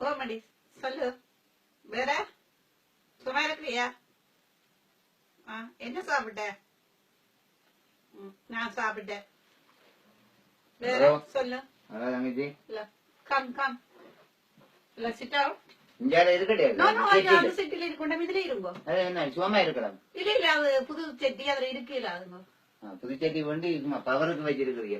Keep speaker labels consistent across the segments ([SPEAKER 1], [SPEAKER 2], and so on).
[SPEAKER 1] கோமடி சொல்லு. வேற சும்மா இருக்கிறியா? என்ன சாப்பிட்ட? நான் சாப்பிட்டேன். வேற சொல்லு. இல்ல கம் கம் இல்ல சிட் டவுன்.
[SPEAKER 2] இஞ்சால இருக்கடே.
[SPEAKER 1] நோ நோ அது செட்டில இருக்கணும். இதுல இருங்கோ.
[SPEAKER 2] அது என்ன சும்மா இருக்கலாம்.
[SPEAKER 1] இல்ல இல்ல அது புது செட்டி அதுல இருக்கல அதுங்க.
[SPEAKER 2] புது செட்டி வந்து பவருக்கு வச்சிருக்கிறீங்க.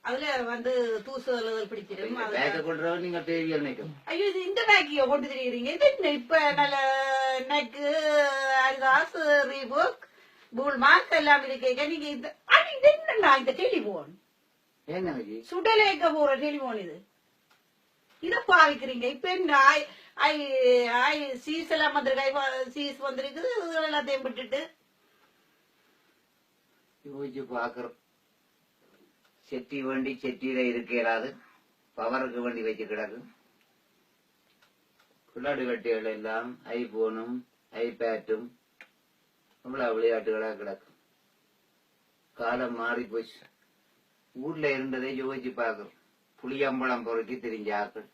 [SPEAKER 1] அதுல வந்து தூசு அலுவல் பிடிச்சிரும்.
[SPEAKER 2] பேக்க கொண்டுறவங்க நீங்க தேவியல் நினைக்கும்.
[SPEAKER 1] ஐயோ இது இந்த பேக்கையோ கொண்டு திரிகிறீங்க. இது இப்ப நல்ல நெக்கு அல்தாஸ் ரீபுக் பூல்மார்க் எல்லாம் இருக்கீங்க. நீங்க இந்த இது என்னன்னா இந்த டெலிபோன்
[SPEAKER 2] என்ன
[SPEAKER 1] சுடலேக்க போற டெலிபோன் இது. இத பாவிக்கிறீங்க. இப்ப என்ன சீஸ் எல்லாம் வந்திருக்கு. சீஸ் வந்திருக்குது எல்லாத்தையும் விட்டுட்டு
[SPEAKER 2] யோசிச்சு பாக்குறோம். செட்டி வண்டி செட்டியில இருக்கிறாது. பவருக்கு வண்டி வச்சு கிடக்கு. குள்ளாடு கட்டிகள் எல்லாம் ஐபோனும் ஐபேட்டும் இவ்வளவு விளையாட்டுகளா கிடக்கு. காலம் மாறி போச்சு. ஊர்ல இருந்ததை யோசிச்சு பாக்குறோம். புளியம்பளம் பொறுக்கி திரிஞ்ச ஆக்கள்,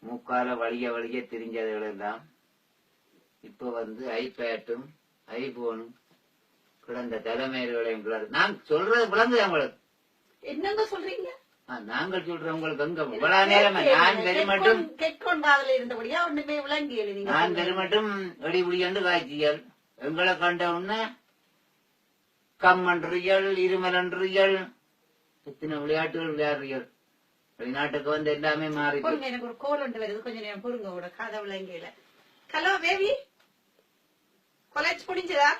[SPEAKER 2] முக்கால வழிய வழிய திரிஞ்சதுகள் எல்லாம் இப்ப வந்து ஐபேட்டும் ஐபோனும் கிடந்த தலைமையிலையும் கிடக்கு. நான் சொல்றது விளங்குது உங்களுக்கு.
[SPEAKER 1] என்னங்க சொல்றீங்க?
[SPEAKER 2] நாங்கள் சொல்றோம் உங்களுக்கு அங்க இவ்வளவு நேரமா நான் பெருமட்டும்
[SPEAKER 1] கேட்கொண்டாதுல இருந்தபடியா ஒண்ணுமே விளங்கியல்.
[SPEAKER 2] நான் பெருமட்டும் வெடி புளியண்டு காய்ச்சியல் எங்களை கண்ட உடனே கம்மன்றீர்கள் இருமலன்றீர்கள் எத்தனை விளையாட்டுகள் விளையாடுறீர்கள். வெளிநாட்டுக்கு வந்து எல்லாமே மாறி.
[SPEAKER 1] எனக்கு ஒரு கோல் ஒன்று வருது. கொஞ்சம் நேரம் பொருங்க. கதை விளங்கியல. ஹலோ பேபி, காலேஜ் முடிஞ்சதா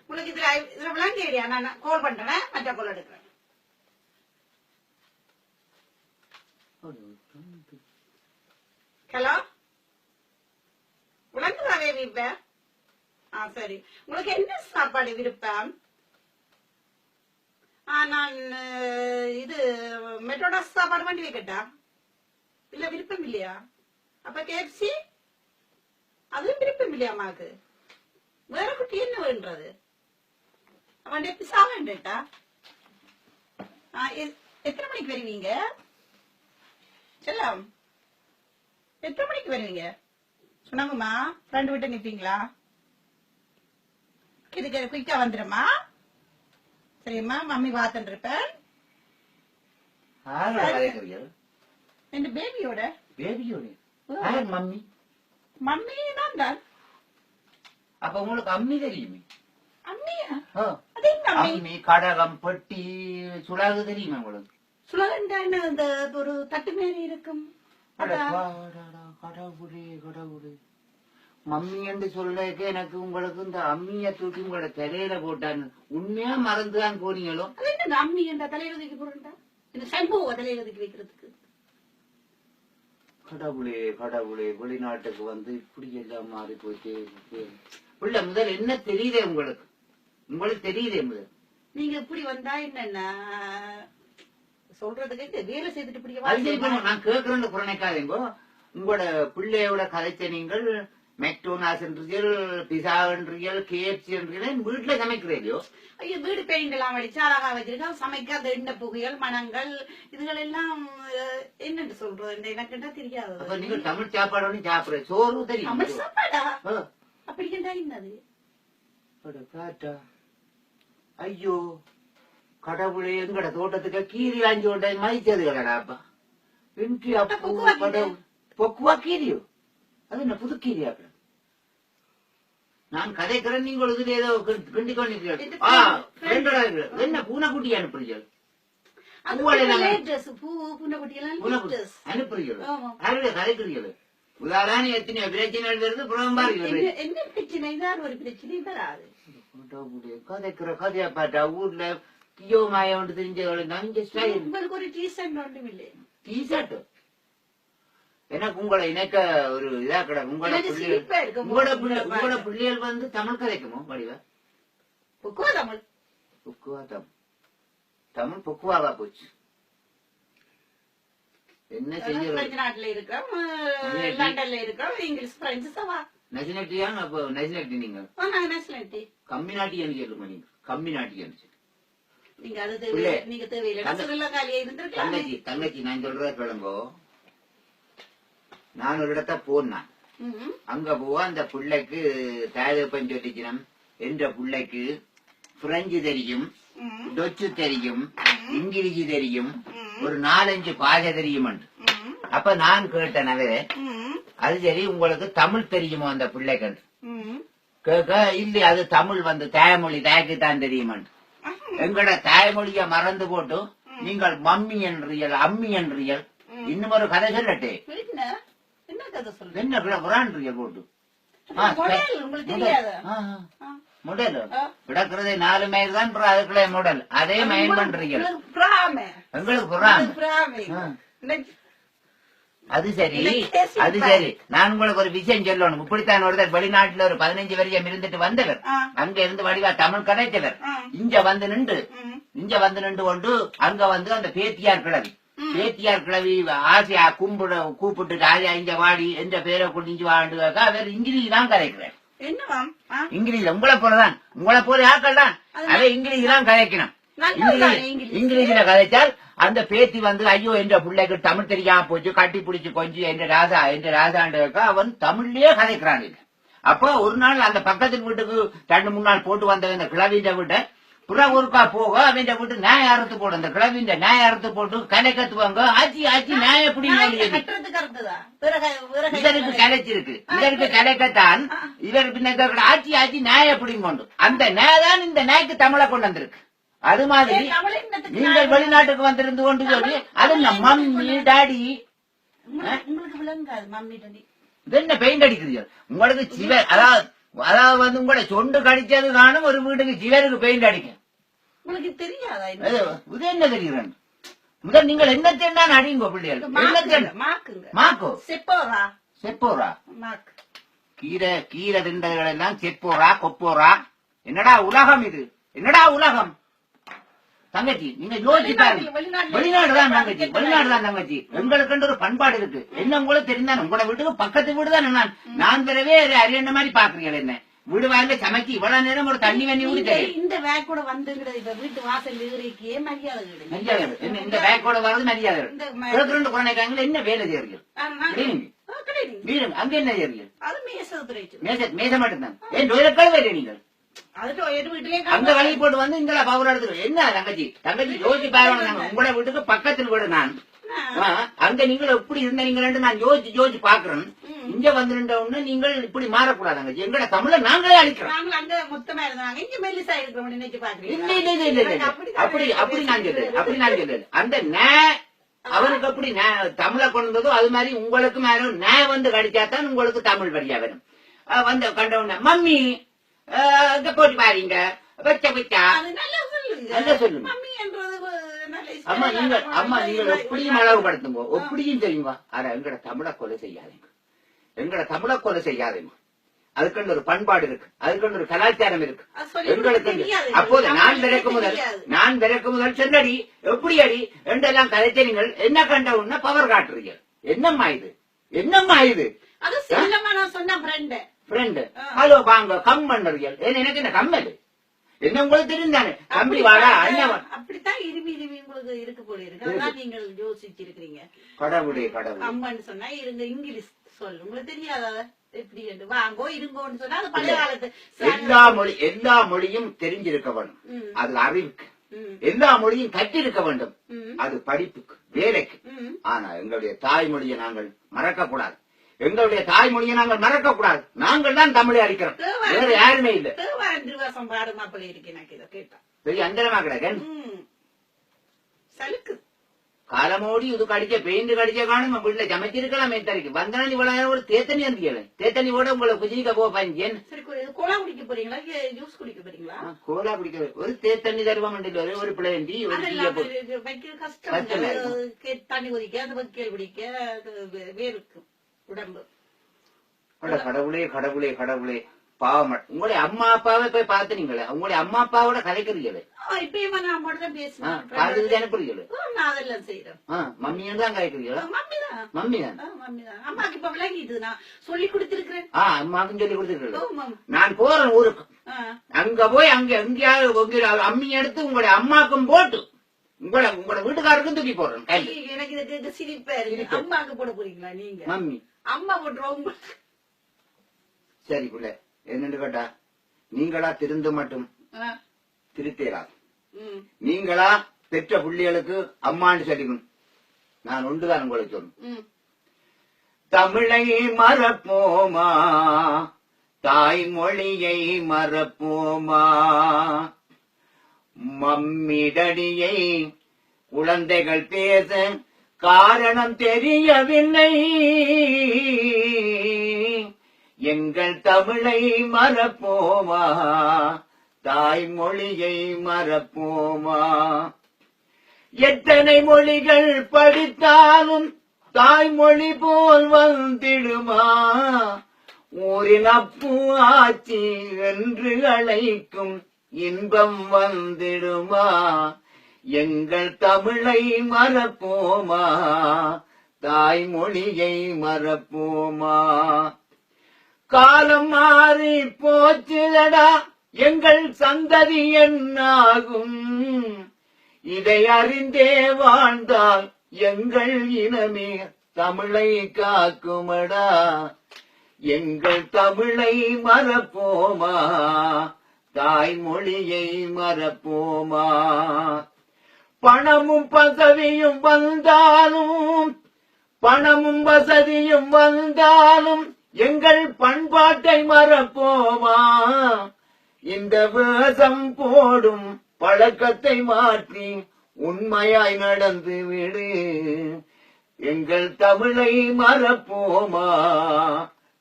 [SPEAKER 1] உங்களுக்கு? இதுல விளங்கியா? நான் கால் பண்றேன். மற்ற கால் எடுக்கிறேன். ஹலோ விளங்குதா பேபி? இப்ப சரி. உங்களுக்கு என்ன சாப்பாடு விருப்பம்? நான் இது மெட்ரோடாஸ் சாப்பாடு வண்டி வைக்கட்டா? இல்ல விருப்பம் இல்லையா? அப்ப கேப்சி அதுவும் விருப்பம் இல்லையா அம்மாக்கு? வேற குட்டி என்ன வேண்டது? அவன் பிசா வேண்டா? எத்தனை மணிக்கு வருவீங்க? செல்லம் எத்தனை மணிக்கு வருவீங்க சொன்னாங்கம்மா? ஃப்ரெண்ட் விட்டு நிப்பீங்களா? இதுக்கு குயிக்கா வந்துடுமா? சரிம்மா, மம்மி பாத்துட்டு இருப்பேன். என் பேபியோட
[SPEAKER 2] மம்மி
[SPEAKER 1] மம்மி தான்.
[SPEAKER 2] அப்ப உங்களுக்கு அம்மி தெரியுமே?
[SPEAKER 1] அம்மியா?
[SPEAKER 2] அம்மி கடகம் பட்டி சுலாகு தெரியுமா உங்களுக்கு?
[SPEAKER 1] சுலகண்டான அந்த ஒரு தட்டு மேலே இருக்கும்.
[SPEAKER 2] கடவுளே கடவுளே, மம்மி என்று சொல்றதுக்கு எனக்கு உங்களுக்கு இந்த அம்மிய தூக்கி உங்களோட தலையில போட்டான்னு உண்மையா மறந்துதான் போனீங்களோ?
[SPEAKER 1] அம்மி என்ற தலையில தூக்கி போடுறா இந்த சம்பவ தலையில தூக்கி வைக்கிறதுக்கு.
[SPEAKER 2] கடவுளே கடவுளே, வெளிநாட்டுக்கு வந்து இப்படி எல்லாம் மாறி போச்சு. உள்ள முதல் என்ன தெரியுதே உங்களுக்கு? உங்களுக்கு தெரியுதே முதல்
[SPEAKER 1] நீங்க இப்படி வந்தா என்னன்னா சொல்றதுக்கு வேலை செய்துட்டு
[SPEAKER 2] நான் கேட்கிறேன். புறணைக்காதீங்கோ. உங்களோட பிள்ளையோட கதைச்ச நீங்கள் மெக்டோனாஸ் என்றீர்கள், பிசா என்றீர்கள், கேஎஃப்சி என்றீர்கள். வீட்டுல சமைக்கிறீங்களோ?
[SPEAKER 1] ஐயோ, வீடு பெயிண்ட் எல்லாம் அடிச்சு அழகா வச்சிருக்கா. சமைக்க அந்த எண்ணெய் புகைகள் மனங்கள் இதுகள் எல்லாம் என்னன்னு சொல்றது எனக்கு என்ன தெரியாது.
[SPEAKER 2] அப்ப நீங்க தமிழ் சாப்பாடு சாப்பிடுற சோறு தெரியும்?
[SPEAKER 1] தமிழ் சாப்பாடா? அப்படி கேட்டா என்னது?
[SPEAKER 2] ஐயோ கடவுளே, எங்கட தோட்டத்துக்கு கீரி வாங்கி கொண்ட மதிச்சது கடாப்பா. பொக்குவா கீரியோ? அது என்ன புது கீரியா? நான் கதைக்கிறேன், நீங்கள் ஏதோ கிண்டி கொண்டிருக்கிறீர்கள். என்ன பூனைக்குட்டி அனுப்புறீர்கள்? அனுப்புறீர்கள் கதைக்கிறீர்கள். உதாரணம் எத்தனை பிரச்சனைகள் வருது.
[SPEAKER 1] என்ன பிரச்சனை தான்? ஒரு பிரச்சனை வராது.
[SPEAKER 2] கதைக்கிற கதையா பாட்டா ஊர்ல கியோ மாய ஒன்று தெரிஞ்சவர்கள்.
[SPEAKER 1] உங்களுக்கு ஒரு டீஷர்ட் ஒன்றும் இல்லை.
[SPEAKER 2] டீஷர்ட் எனக்கு உங்களை இணைக்க ஒரு இதா கிடக்கும். உங்களோட பிள்ளைகள் வந்து தமிழ் கதைக்குமோ? வடிவா
[SPEAKER 1] புக்குவா தமிழ்?
[SPEAKER 2] புக்குவா தமிழ் புக்குவாவா போச்சு. என்ன செய்ய?
[SPEAKER 1] நாட்டுல இருக்கோம், லண்டன்ல இருக்கோம், இங்கிலீஷ் பிரெஞ்சு சவா
[SPEAKER 2] நெஷனாலிட்டியா? அப்ப நெஷனாலிட்டி நீங்க
[SPEAKER 1] நெஷனாலிட்டி
[SPEAKER 2] கம்மி நாட்டியான்னு சொல்லுங்க. நீங்க கம்மி நாட்டியான்னு
[SPEAKER 1] நீங்க அது தேவையில்லை, நீங்க தேவையில்லை ஸ்ரீலங்காலேயே இருந்திருக்கலாம்.
[SPEAKER 2] தங்கச்சி நான் சொல்றத கேளுங்கோ. நான் ஒரு இடத்த போனேன். அங்க போவா அந்த பிள்ளைக்கு தாயப்பன் சொல்லிக்கணும். என்ற பிள்ளைக்கு பிரெஞ்சு தெரியும், டொச்சு தெரியும், இங்கிலீஷ் தெரியும், ஒரு 4-5 பாஷை தெரியும். அப்ப நான் கேட்டேன், அது சரி உங்களுக்கு தமிழ் தெரியுமோ அந்த பிள்ளைக்கு? கேட்க இல்ல அது தமிழ் தாய்மொழி தாய்க்குத்தான் தெரியுமா. எங்களோட தாய்மொழிய மறந்து போட்டு நீங்கள் மம்மி என்றியல் அம்மி என்றியல். இன்னும் ஒரு கதை சொல்லட்டே. என்ன குரான்றியல் போட்டு முடல் கிடக்குறதே 4 மைல் தான். அதுக்குள்ள முடல் அதே மைன் பண்றீங்க எங்களுக்கு. அது சரி அது சரி. நான் உங்களுக்கு ஒரு விஷயம் சொல்லணும். இப்படித்தான் ஒருத்தர் வெளிநாட்டுல ஒரு 15 வருஷம் இருந்துட்டு வந்தவர். அங்க இருந்து வடிவா தமிழ் கதைத்தவர். இங்க வந்து நின்று கொண்டு அங்க அந்த பேத்தியார் கிழவி ஆசையா கூப்பிட்டு ஆசையா இங்க வாடி என்ற பேரை கொண்டு வாண்டு அவர் இங்கிலீஷ் தான் கதைக்கிறார். இங்கிலீஷ் உங்களை போல ஆக்கள் தான் அதை இங்கிலீஷ் தான் கதைக்கணும். இங்கிலீஷ்ல கதைச்சால் அந்த பேத்தி ஐயோ என்ற பிள்ளைக்கு தமிழ் தெரியாம போச்சு, கட்டி பிடிச்சு கொஞ்சம் என்ற ராசாண்டா அவன் தமிழ்லயே கதைக்கிறான். அப்போ ஒரு நாள் அந்த பக்கத்து வீட்டுக்கு 2-3 நாள் போட்டு வந்த இந்த கிழவின்ற வீட்டை புற ஊருக்கா போக அவன் வீட்டு நியாய அறுத்து போடும். அந்த கிழவின்ற நியாய அறுத்து போட்டு கலை கத்துவாங்க. ஆச்சி நியாய எப்படி இதற்கு கலைச்சிருக்கு. இதற்கு கலைக்கத்தான் இவர் பின்ன ஆச்சி நியாய எப்படின்னு கொண்டு அந்த நேதான் இந்த நாய்க்கு தமிழை கொண்டு வந்திருக்கு. அது மாதிரி நீங்கள் வெளிநாட்டுக்கு வந்திருந்து கொண்டு சொல்லி அது மம்மி டாடி என்ன பெயிண்ட் அடிக்கிறீங்க உங்களுக்கு சிவர். அதாவது உங்களை சொண்டு கடிச்சது காணும் ஒரு வீட்டுக்கு சிவருக்கு பெயிண்ட் அடிக்கும். உங்களுக்கு தெரியாதா? இது என்ன தெரியுறேன் முதல் நீங்கள் என்ன தேண்டான் அடிங்கோ பிள்ளைகள். மாக்கோ செப்போரா கீரை திண்டர்கள் எல்லாம் செப்போரா கொப்போரா. என்னடா உலகம் இது? என்னடா உலகம்? தங்கச்சி நீங்க யோசிச்சு பாருங்க. வெளிநாடுதான் தங்கச்சி. எங்களுக்கு ஒரு பண்பாடு இருக்கு. என்ன உங்களுக்கு தெரிந்தானே உங்களோட வீட்டுக்கு பக்கத்து வீடு தான். நான் தரவே அரியண்ட மாதிரி பாக்குறீங்க. என்ன வீடு வாயில சமைச்சு இவ்வளவு நேரம் ஒரு தண்ணி வண்ணி ஊடி இந்த பேக்கோட வீட்டு வாசல் மரியாதை இந்த பேக்கோட வர்றது மரியாதை. 2 குழந்தைக்காங்க என்ன வேலை செய்யறீங்க? அங்க என்ன செய்யறீங்க? மேச மட்டும்தான். ஏன் கழுவை நீங்கள் அந்த வழி போட்டு இங்க பவர் எடுத்துரு. என்ன தங்கச்சி யோசிச்சு பாருங்க. உங்களோட வீட்டுக்கு பக்கத்தில் வீடு நான். அங்க நீங்கள் எப்படி இருந்தீங்க நான் யோசிச்சு பாக்குறேன். இங்க வந்துட்டு நீங்கள் இப்படி மாறக்கூடாது தங்கச்சி. எங்கட தமிழ நாங்களே அழிக்கிறோம். அப்படி நான் சொல்றேன். அந்த அவருக்கு அப்படி தமிழை கொண்டதோ அது மாதிரி உங்களுக்கு மேல கடிச்சாதான் உங்களுக்கு தமிழ் வழியா வரும். கண்டவுன மம்மி போட்டு பாருங்க வச்சா நல்லா சொல்லுங்க. அம்மா நீங்கள் எப்படியும் அளவுபடுத்துங்க, எப்படியும் செய்யுங்க. ஆனா எங்கட தமிழை கொலை செய்யாதீங்க. அதுக்கு ஒரு பண்பாடு இருக்கு, அதுக்கு ஒரு கலாச்சாரம் இருக்கு எங்களுக்கு. அப்போது நான் விளக்கு முதல் செல்லடி எப்படி அடி என்றெல்லாம் கதைச்ச நீங்கள் என்ன கண்ட உடனே பவர் காட்டுறீங்க. என்னம்மா இது ஃப்ரெண்டு ஹலோ வாங்க கம் பண்றீர்கள். எனக்கு என்ன கம்மல் என்ன உங்களுக்கு தெரிந்தானே தம்பி வாடா அண்ணன் அப்படித்தான் இருவி உங்களுக்கு இருக்கு போல இருக்கு. அதான் நீங்கள் யோசிச்சிருக்கீங்க. கடவுளே அம்மன்னு சொன்னா இருங்க இங்கிலீஷ் சொல்லு உங்களுக்கு தெரியாதா? எப்படி வாங்கோ இருங்கோன்னு சொன்னா அது பழைய காலத்து எல்லா மொழியும் தெரிஞ்சிருக்க வேண்டும். அது அறிவுக்கு. எல்லா மொழியும் கற்றிருக்க வேண்டும். அது படிப்புக்கு வேலைக்கு. ஆனா எங்களுடைய தாய்மொழியை நாங்கள் மறக்க கூடாது. எங்களுடைய தாய்மொழியை நாங்கள் மறக்க கூடாது. நாங்கள் தான் தமிழை அடிக்கிறோம், வேற யாருமே இல்ல. பெரிய அந்தரமா கிடக்கு காலமோடி இது கடிச்ச பெயிண்ட் கடிச்ச காணும் வீட்டுல சமைச்சிருக்கலாம். தரைக்கு வந்தாலும் இவ்வளவு ஒரு தேத்தனி இருந்தீங்க. தேத்தனியோட உங்களை குஜிக்க போ பஞ்சேன். கோலா குடிக்க போறீங்களா? ஜூஸ் குடிக்க போறீங்களா? கோலா குடிக்க ஒரு தேத்தண்ணி தருவா மண்டியில் ஒரு பிளேண்டி கஷ்டம். தண்ணி குடிக்க அந்த வக்கீல் குடிக்க வேருக்கு உடம்பு. கடவுளே பாவம். உங்களுடைய அம்மா அப்பாவை போய் பாத்துனீங்களே, உங்களுடைய அம்மா அப்பாவோட கதைக்கிறீங்களே. இப்பயும் நான் பேசுறேன். அதெல்லாம் செய்யறேன். மம்மியும் தான் கதைக்கிறீங்களா? மம்மி தான் மம்மி தான்.
[SPEAKER 1] மம்மி தான். அம்மாக்கு இப்ப விளங்கிட்டு நான் சொல்லி கொடுத்திருக்கிறேன்.
[SPEAKER 2] அம்மாக்கும் சொல்லி கொடுத்துருக்கேன். நான் போறேன் ஊருக்கு, அங்க போய் அங்க எங்கேயாவது அம்மி எடுத்து உங்களுடைய அம்மாக்கும் போட்டு உங்களோட வீட்டுக்காருக்கும் தூக்கி போடுறேன்.
[SPEAKER 1] எனக்கு இது சிரிப்பா இருக்கு. அம்மாக்கு போட போறீங்களா நீங்க?
[SPEAKER 2] மம்மி
[SPEAKER 1] அம்மா போட்டுருவோம்.
[SPEAKER 2] சரி புள்ள, என்னன்னு கேட்டா நீங்களா திருந்து மட்டும் திருத்தேரா, நீங்களா பெற்ற புள்ளிகளுக்கு அம்மான்னு சொல்லிக்கணும். நான் ஒன்றுதான் உங்களுக்கு சொல்லணும். தமிழை மறப்போமா, தாய்மொழியை மறப்போமா, மம்மிடடியை குழந்தைகள் பேச காரணம் தெரியவில்லை, எங்கள் தமிழை மறப்போமா, தாய்மொழியை மறப்போமா. எத்தனை மொழிகள் படித்தாலும் தாய்மொழி போல் வந்திடுமா, ஊரின் அப்பு ஆட்சி என்று அழைக்கும் இன்பம் வந்திடுமா, எங்கள் தமிழை மறப்போமா, தாய்மொழியை மறப்போமா. காலம் மாறி போச்சுதடா, எங்கள் சந்ததி என்னாகும், இதை அறிந்தே வாழ்ந்தால் எங்கள் இனமே தமிழை காக்குமடா, எங்கள் தமிழை மறப்போமா, தாய்மொழியை மறப்போமா. பணமும் பதவியும் வந்தாலும், பணமும் வசதியும் வந்தாலும் எங்கள் பண்பாட்டை மறப்போமா, இந்த வேஷம் போடும் பழக்கத்தை மாற்றி உண்மையாய் நடந்து விடு, எங்கள் தமிழை மறப்போமா,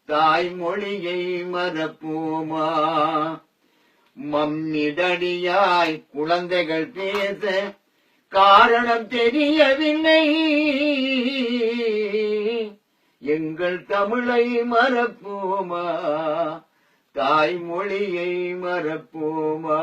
[SPEAKER 2] தாய்மொழியை மறப்போமா. மம்மிடடியாய் குழந்தைகள் பேச காரணம் தெரியவில்லை, எங்கள் தமிழை மறப்போமா, தாய்மொழியை மறப்போமா.